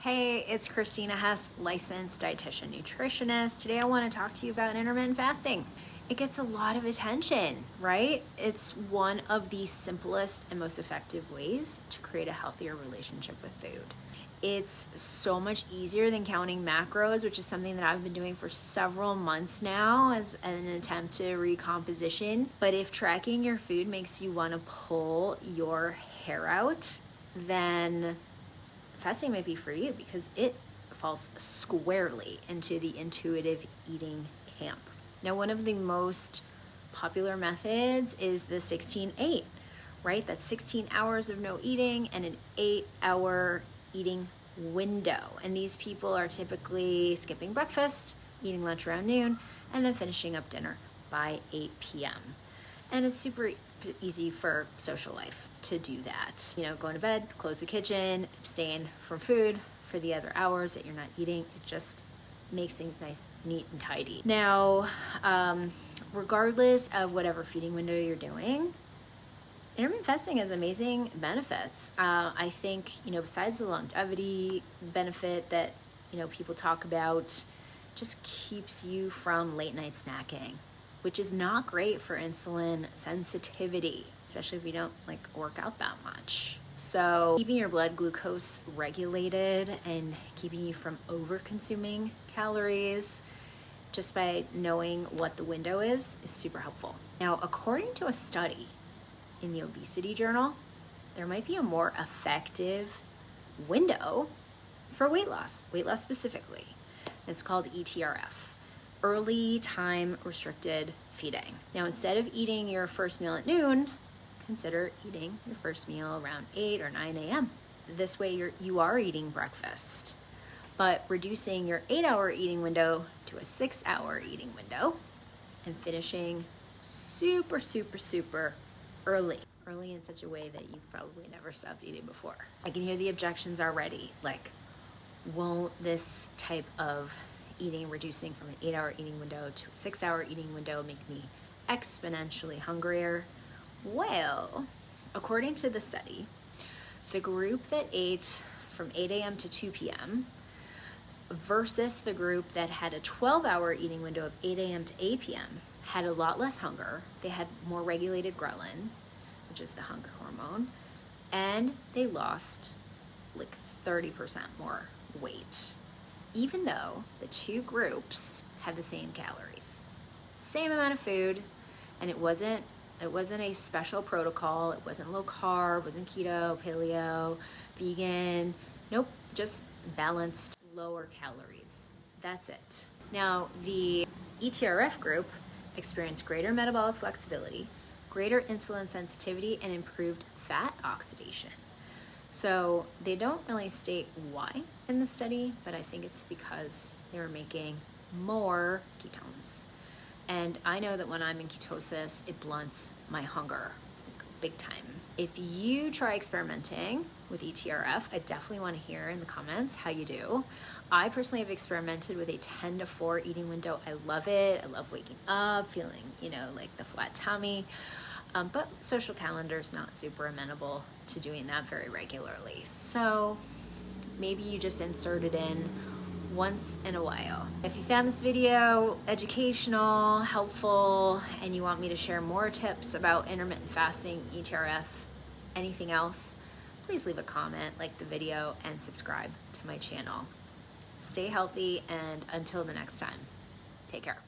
Hey, it's Kristina Hess, licensed dietitian nutritionist. Today I want to talk to you about intermittent fasting. It gets a lot of attention, right? It's one of the simplest and most effective ways to create a healthier relationship with food. It's so much easier than counting macros, which is something that I've been doing for several months now as an attempt to recomposition. But if tracking your food makes you want to pull your hair out, then fasting might be for you because it falls squarely into the intuitive eating camp. Now, one of the most popular methods is the 16-8, right? That's 16 hours of no eating and an 8-hour eating window. And these people are typically skipping breakfast, eating lunch around noon, and then finishing up dinner by 8 p.m. And it's super easy for social life to do that. You know, going to bed, close the kitchen, abstain from food for the other hours that you're not eating. It just makes things nice, neat, and tidy. Now, regardless of whatever feeding window you're doing, intermittent fasting has amazing benefits. I think, besides the longevity benefit that, people talk about, just keeps you from late night snacking, which is not great for insulin sensitivity, especially if you don't work out that much. So keeping your blood glucose regulated and keeping you from over consuming calories just by knowing what the window is super helpful. Now, according to a study in the Obesity Journal, there might be a more effective window for weight loss specifically. It's called ETRF. Early time restricted feeding. Now, instead of eating your first meal at noon, consider eating your first meal around 8 or 9 a.m. This way you are eating breakfast, but reducing your 8-hour eating window to a 6-hour eating window and finishing super early in such a way that you've probably never stopped eating before. I can hear the objections already, won't this type of eating, reducing from an 8-hour eating window to a 6-hour eating window, make me exponentially hungrier? Well, according to the study, the group that ate from 8 a.m. to 2 p.m. versus the group that had a 12-hour eating window of 8 a.m. to 8 p.m. had a lot less hunger. They had more regulated ghrelin, which is the hunger hormone, and they lost 30% more weight, even though the two groups had the same calories, same amount of food, and it wasn't a special protocol. It wasn't low carb, wasn't keto, paleo, vegan. Nope, just balanced, lower calories. That's it. Now, the ETRF group experienced greater metabolic flexibility, greater insulin sensitivity, and improved fat oxidation. So they don't really state why in the study, but I think it's because they were making more ketones. And I know that when I'm in ketosis, it blunts my hunger big time. If you try experimenting with ETRF, I definitely want to hear in the comments how you do. I personally have experimented with a 10 to 4 eating window. I love it. I love waking up, feeling, like the flat tummy. But social calendar's not super amenable to doing that very regularly. So maybe you just insert it in once in a while. If you found this video educational, helpful, and you want me to share more tips about intermittent fasting, ETRF, anything else, please leave a comment, like the video, and subscribe to my channel. Stay healthy, and until the next time, take care.